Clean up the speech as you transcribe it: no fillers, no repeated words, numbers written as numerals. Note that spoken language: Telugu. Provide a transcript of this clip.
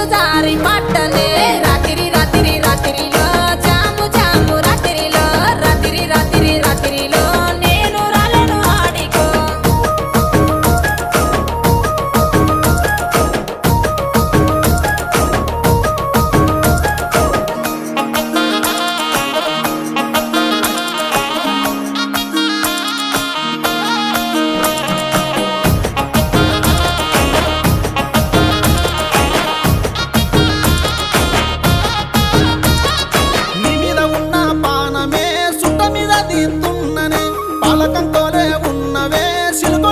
నీరు జారి పట్టనే రాత్రి రాత్రి రాత్రిలో జాము జాము రాత్రిలో రాత్రి రాత్రి రాత్రిలో నేను రాలను ఆడికో నీ మీద ఉన్న పానమే సుట్ట మీద తీస్తున్ననే పాలకంతోనే ఉన్నవే సిలుక